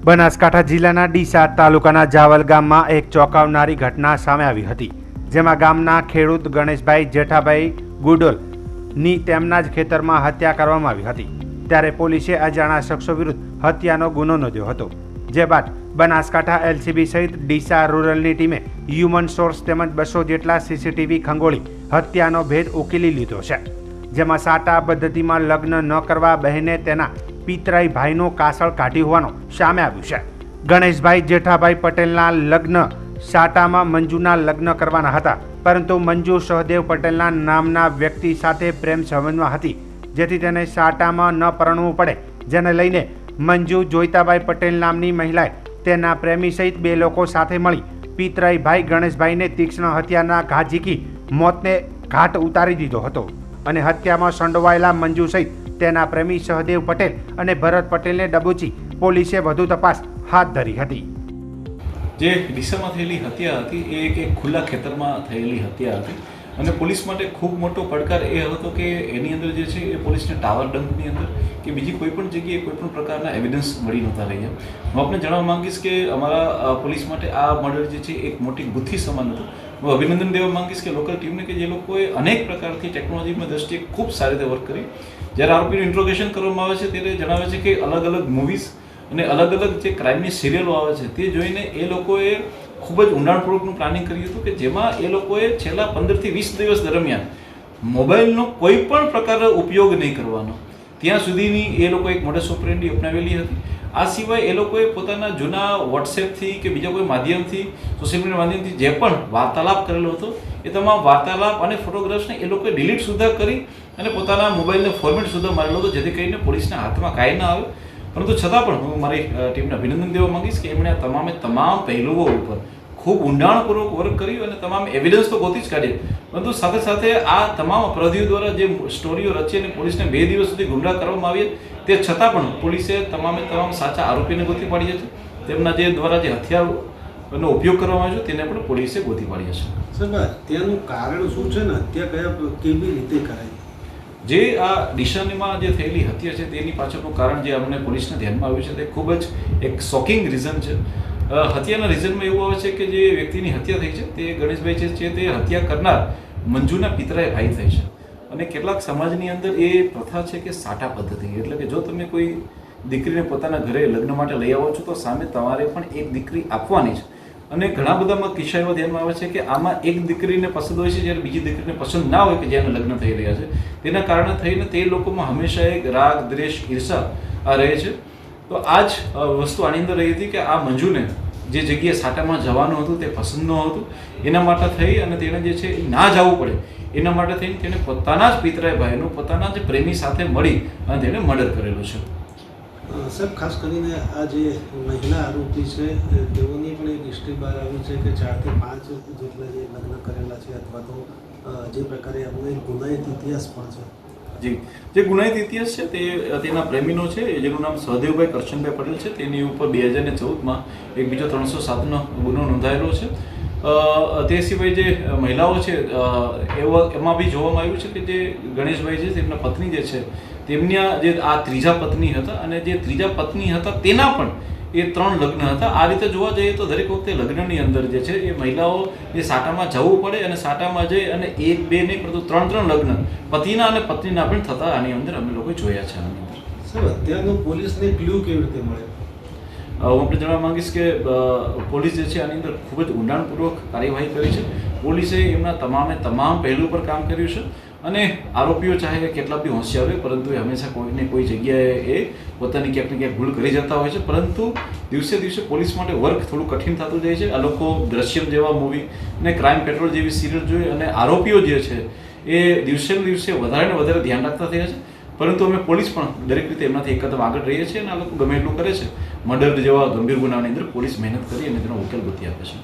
બનાસકાંઠા જિલ્લાના ડીસા તાલુકાના જાવલ ગામમાં એક ચોંકાવનારી ઘટના સામે આવી હતી, જેમાં ગામના ખેડૂત ગણેશભાઈ જેઠાભાઈ ગુડોલની તેમના જ ખેતરમાં હત્યા કરવામાં આવી હતી। ત્યારે પોલીસે અજાણ્યા શખ્સો વિરુદ્ધ હત્યાનો ગુનો નોંધ્યો હતો। જે બાદ બનાસકાંઠા એલસીબી સહિત ડીસા રૂરલની ટીમે હ્યુમન સોર્સ તેમજ 200 જેટલા સીસીટીવી ખંગોળી હત્યાનો ભેદ ઉકેલી લીધો છે, જેમાં સાટા પદ્ધતિમાં લગ્ન ન કરવા બહેને તેના પિતરાઈ ભાઈનો કાસળ કાઢી હોવાનું સામે આવ્યું છે। ગણેશભાઈ જેઠાભાઈ પટેલના લગ્ન સાટામાં મંજુના લગ્ન કરવાના હતા, પરંતુ મંજુ સહદેવ પટેલના નામના વ્યક્તિ સાથે પ્રેમ સંબંધમાં હતી, જેથી તેને સાટામાં ન પરણવું પડે, જેને લઈને મંજુ જોઈતાભાઈ પટેલ નામની મહિલાએ તેના પ્રેમી સહિત 2 લોકો સાથે મળી પિતરાઈ ભાઈ ગણેશભાઈને તીક્ષ્ણ હત્યાના ઘા ઝીકી મોતને ઘાટ ઉતારી દીધો હતો અને હત્યામાં સંડોવાયેલા મંજુ સહિત તેના પ્રેમી સહદેવ પટેલ અને ભરત પટેલને દબોચી પોલીસે વધુ તપાસ હાથ ધરી હતી। જે ડીસામાં થયેલી હત્યા હતી એ એક ખુલ્લા ખેતરમાં થયેલી હત્યા હતી અને પોલીસ માટે ખૂબ મોટો પડકાર એ હતો કે એની અંદર જે છે એ પોલીસને ટાવર ડંપની અંદર કે બીજી કોઈ પણ જગ્યાએ કોઈ પણ પ્રકારના એવિડન્સ મળી નહોતા રહ્યા। હું આપને જણાવવા માંગીશ કે અમારા પોલીસ માટે આ મર્ડર જે છે એક મોટી ગુથ્થી સમાન હતું। હું અભિનંદન દેવા માંગીશ કે લોકલ ટીમને કે જે લોકોએ અનેક પ્રકારથી ટેકનોલોજીમાં દ્રષ્ટિએ ખૂબ સારી રીતે વર્ક કરી। જ્યારે આરોપીનું ઇન્ટ્રોગેશન કરવામાં આવે છે ત્યારે જણાવે છે કે અલગ અલગ મૂવીઝ અને અલગ અલગ જે ક્રાઇમની સિરિયલો આવે છે તે જોઈને એ લોકોએ ખૂબ જ ઊંડાણપૂર્વકનું પ્લાનિંગ કર્યું હતું કે જેમાં એ લોકોએ છેલ્લા 15 થી 20 દિવસ દરમિયાન મોબાઈલનો કોઈ પણ પ્રકારનો ઉપયોગ નહીં કરવાનો, ત્યાં સુધીની એ લોકો એક મોડસ ઓપરેન્ડી અપનાવેલી હતી। આ સિવાય એ લોકોએ પોતાના જૂના વોટ્સએપથી કે બીજા કોઈ માધ્યમથી સોશિયલ મીડિયા માધ્યમથી જે પણ વાર્તાલાપ કરેલો હતો એ તમામ વાર્તાલાપ અને ફોટોગ્રાફ્સને એ લોકોએ ડિલીટ સુદ્ધા કરી અને પોતાના મોબાઈલનો ફોર્મેટ સુદ્ધા મારેલો હતો, જેથી કરીને પોલીસના હાથમાં કાંઈ ના આવે। પરંતુ છતાં પણ હું મારી ટીમને અભિનંદન દેવા માંગીશ કે એમણે તમામ પહેલુઓ ઉપર ખૂબ ઊંડાણપૂર્વક વર્ક કર્યું અને તમામ એવિડન્સ તો ગોતી જ કાઢી, પરંતુ સાથે સાથે આ તમામ અપરાધીઓ દ્વારા જે સ્ટોરીઓ રચી અને પોલીસને 2 દિવસ સુધી ગુમરાહ કરવામાં આવી તે છતાં પણ પોલીસે તમામ સાચા આરોપીને ગોતી પાડ્યા છે। તેમના જે દ્વારા જે હથિયારનો ઉપયોગ કરવામાં આવ્યો તેને પણ પોલીસે ગોતી પાડ્યા છે। સર, હત્યાનું કારણ શું છે ને હત્યા કેવી રીતે કરાય? જે આ ડીસામાં જે થયેલી હત્યા છે તેની પાછળનું કારણ જે અમને પોલીસને ધ્યાનમાં આવ્યું છે તે ખૂબ જ એક શોકિંગ રીઝન છે। હત્યાના રીઝનમાં એવું આવે છે કે જે વ્યક્તિની હત્યા થઈ છે તે ગણેશભાઈ છે તે હત્યા કરનાર મંજુના પિતરાએ ભાઈ થાય છે અને કેટલાક સમાજની અંદર એ પ્રથા છે કે સાટા પદ્ધતિ, એટલે કે જો તમે કોઈ દીકરીને પોતાના ઘરે લગ્ન માટે લઈ આવો છો તો સામે તમારે પણ એક દીકરી આપવાની છે અને ઘણા બધામાં કિસ્સા એવા ધ્યાનમાં આવે છે કે આમાં એક દીકરીને પસંદ હોય છે જ્યારે બીજી દીકરીને પસંદ ના હોય કે જેના લગ્ન થઈ રહ્યા છે, તેના કારણે થઈને તે લોકોમાં હંમેશા એક રાગ, દ્વેષ, ઈર્ષા રહે છે। તો આ જ વસ્તુ આની અંદર રહી હતી કે આ મંજુને જે જગ્યાએ સાટામાં જવાનું હતું તે પસંદ ન હતું, એના માટે થઈ અને તેને જે છે ના જવું પડે એના માટે થઈને તેને પોતાના જ પિતરાઈ ભાઈનું પોતાના જ પ્રેમી સાથે મળી અને તેને મર્ડર કરેલું છે। સાહેબ, ખાસ કરીને આ જે મહિલા આરોપી છે તેઓની પણ એક હિસ્ટ્રી બહાર આવી છે કે 4 થી 5 જેટલા જે લગ્ન કરેલા છે અથવા તો જે પ્રકારે એમનો એક ગુનાહિત ઇતિહાસ પણ છે। જી, જે ગુનાહિત ઇતિહાસ છે તે તેના પ્રેમીનો છે, જેનું નામ સહદેવભાઈ કરશનભાઈ પટેલ છે। તેની ઉપર 2014માં એક બીજો 307નો ગુનો નોંધાયેલો છે। તે સિવાય જે મહિલાઓ છે એમાં બી જોવામાં આવ્યું છે કે જે ગણેશભાઈ છે તેમના પત્ની જે છે તેમના જે આ ત્રીજા પત્ની હતા અને જે ત્રીજા પત્ની હતા તેના પણ એ 3 લગ્ન હતા। આ રીતે જોવા જઈએ તો દરેક વખતે લગ્નની અંદર જે છે એ મહિલાઓ જે સાટામાં જવું પડે અને સાટામાં જઈ અને 1, 2 નહીં પરંતુ 3 લગ્ન પતિના અને પત્નીના પણ થતા આની અંદર અમે લોકો જોયા છે। આની અંદર સર, અત્યારનો પોલીસને ક્લુ કેવી રીતે મળે? હું આપણે જણાવવા માંગીશ કે પોલીસ જે છે આની અંદર ખૂબ જ ઊંડાણપૂર્વક કાર્યવાહી કરી છે। પોલીસે એમના તમામ પહેલું પર કામ કર્યું છે અને આરોપીઓ ચાહે કે કેટલા બી હોશિયાર હોય પરંતુ એ હંમેશા કોઈને કોઈ જગ્યાએ એ પોતાની ક્યાંક ને ક્યાંક ભૂલ કરી જતા હોય છે, પરંતુ દિવસે દિવસે પોલીસ માટે વર્ક થોડું કઠિન થતું જાય છે। આ લોકો દ્રશ્યમ જેવા મૂવી અને ક્રાઇમ પેટ્રોલ જેવી સિરિયલ જોઈ અને આરોપીઓ જે છે એ દિવસે ને દિવસે વધારે ને વધારે ધ્યાન રાખતા થયા છે, પરંતુ અમે પોલીસ પણ દરેક રીતે એમનાથી એક કદમ આગળ રહીએ છીએ અને આ લોકો ગમે એટલું કરે છે, મર્ડર જેવા ગંભીર ગુનાની અંદર પોલીસ મહેનત કરી અને તેનો ઉકેલ ગોતી આપે છે।